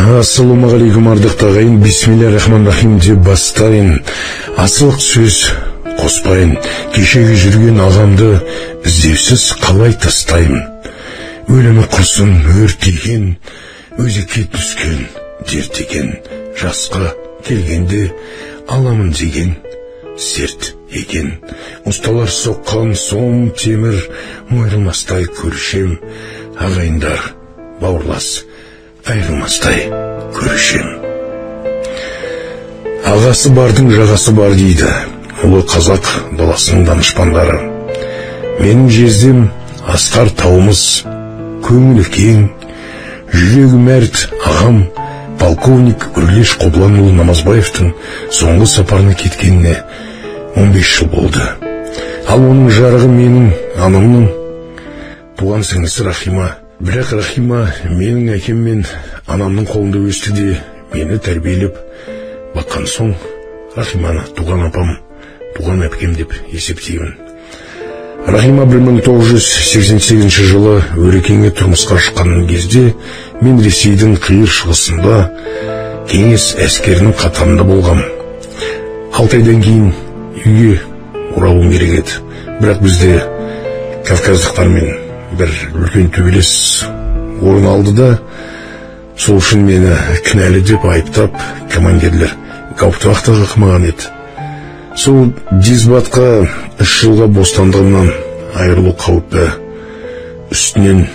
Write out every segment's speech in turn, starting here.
Ассалаумағалейкум ардақтағайын, бисмиллахир-рахманир-рахим деп бастайын. Асылық сөз қоспайын, кешегі жүрген ағамды іздеусіз қалай тастайын. Өлімі құрсын өртеген, өзекке түскен дертеген, жасқа келгенде аламын деген серт екен. Ұсталар соққан сом темір, мойрылмастай көршем, ағайындар бауырлас айрылмастай көршем. Ағасы бардың жағасы бар дейді ұлы қазақ даласының данышпандары. Менің жездем Асқар тауымыз, көңілі кең, жүрегі мәрт ағам полковник Үрлеш Қобланұлы Намазбаевтың соңғы сапарына кеткеніне 15 жыл болды. Ал оның жарығы менің анамның туған сіңлісі Рахима. Бірақ Рахима менің әкем мен анамның қолында өсті де мені тәрбиелеп баққан соң Рахиманы туған апам, туған әпкем деп есептеймін. Рахима 1988 жылы Өрекеңе тұрмысқа шыққан кезде мен Ресейдің қиыр шығысында кеңес әскерінің қатарында болғам. 6 айдан кейін үйге оралуым керек еді. Бірақ бізде кавказдықтармен бір үлкен төбелес орын алды да, сол үшін мені кінәлі деп айыптап командирлер гауптвахтаға қамаған еді. Сол дисбатқа 3 жылға бостандығымнан айырылу қауіпі үстінен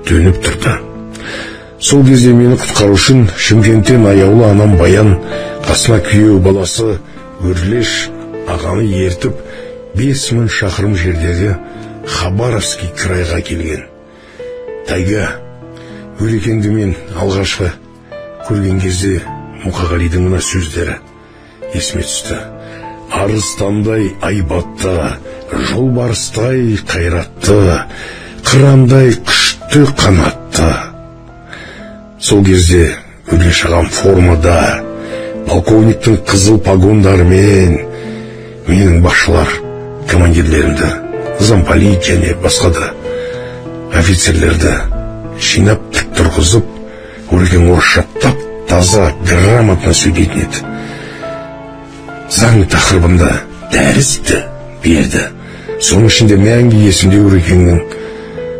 төніп тұрды. Сол кезде мені құтқару үшін Шымкенттен аяулы анам Баян, қасына күйеу баласы Үрлеш ағаны ертіп 5000 шақырым жердегі Хабаровский крайға келген. Тайга Өрекеңді мен алғашқы көрген кезде Мұқағалидың мына сөздері есіме түсті. Арыстандай айбатты, жолбарыстай қайратты, қырандай күшті қанатты. Сол кезде Үрлеш ағам формада, полковниктің қызыл погондарымен менің басшылар командирлерімді, замполит және басқа да офицерлерді жинап тік тұрғызып, Өрекең орысша тап-таза, грамотно сөйлейтін еді. Заң тақырыбында дәрісті берді. Соның ішінде мәңгі есімде Өрекеңнің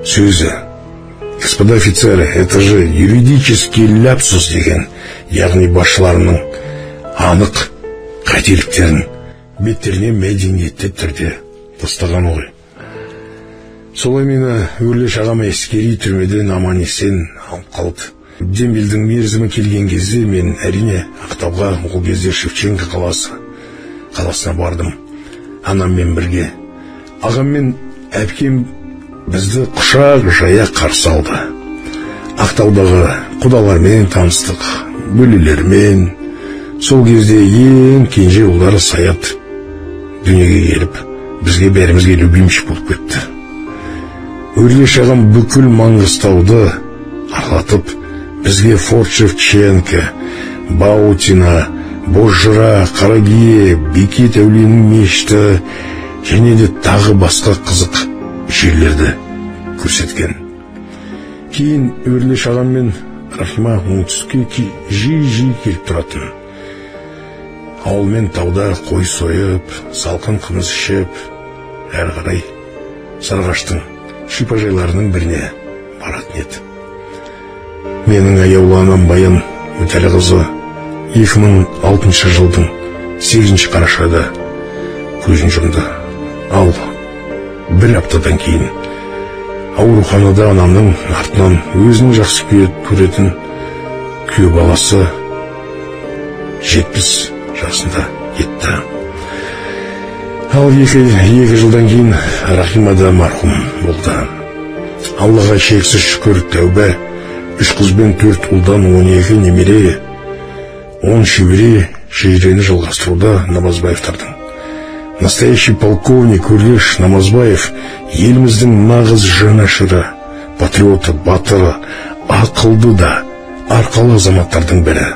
сөзі: «Господа офицеры, это же юридический ляпсус» деген, яғни басшыларының анық қателіктерін беттеріне мәдениетті түрде тастаған ғой. Солай мені Үрлеш ағам әскери түрмеден аман-есен алып қалды. Дембелдің мерзімі келген кезде мен әрине Ақтауға, ол кезде Шевченко қаласына бардым. Анаммен бірге. Ағам мен әпкем бізді құшақ жая қарсы алды. Ақтаудағы құдалармен таныстық, бөлелермен. Сол кезде ең кенже ұлдары Саят дүниеге келіп, бізге бәрімізге любимчик болып кетті. Үрлеш ағам бүкіл Маңғыстауды аралатып, бізге Форт Шевченко, Баутина, Бозжыра, Қарагие, Бекет әулиенің мешіті және де тағы басқа қызық жерлерді көрсеткен. Кейін Үрлеш ағам мен Рахима оңтүстікке жиі келіп тұратын. Ауылмен тауда қой сойып, салқын қымыз ішіп, әрі қарай Сарыағаштың шипажайларының біріне баратын еді. Менің аяулы анам Баян Өтәліқызы 2006 жылдың 8 қарашада көзін жұмды. Ал бір аптадан кейін ауруханада анамның артынан өзінің жақсы көретін күйеу баласы 70 жасында кетті. Ал екі жылдан кейін Рахима да марқұм болды. Аллаға шексіз шүкір, тәубә. 3 қыз бен 4 ұлдан 12 немере, 10 шөбере шежірені жалғастыруда Намазбаевтардың. Настоящий полковник Үрлеш Намазбаев еліміздің нағыз жанашыры, патриоты, батыры, ақылды да арқалы азаматтардың бірі.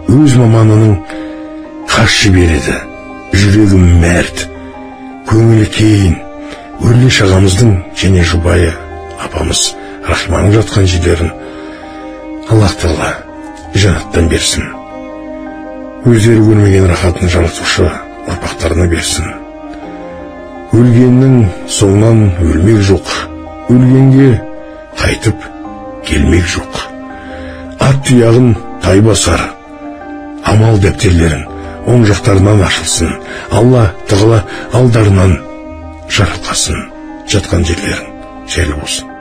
Өз маманының қас жібереді, жүрегі мәрт, көңілі кейін. Үрлеш ағамыздың және жұбайы апамыз Рахиманың жатқан жерлерін Аллах Тағала жанаттан берсін. Өздері көрмеген рахатын жаратушы ұрпақтарына берсін. Өлгеннің соңынан өлмек жоқ, өлгенге қайтып келмек жоқ. Ат тұяғын тай басар, амал дәптерлерін оң жақтарынан ашылсын. Алла тағала алдарынан жарылқасын, жатқан жерлерін жайлы болсын.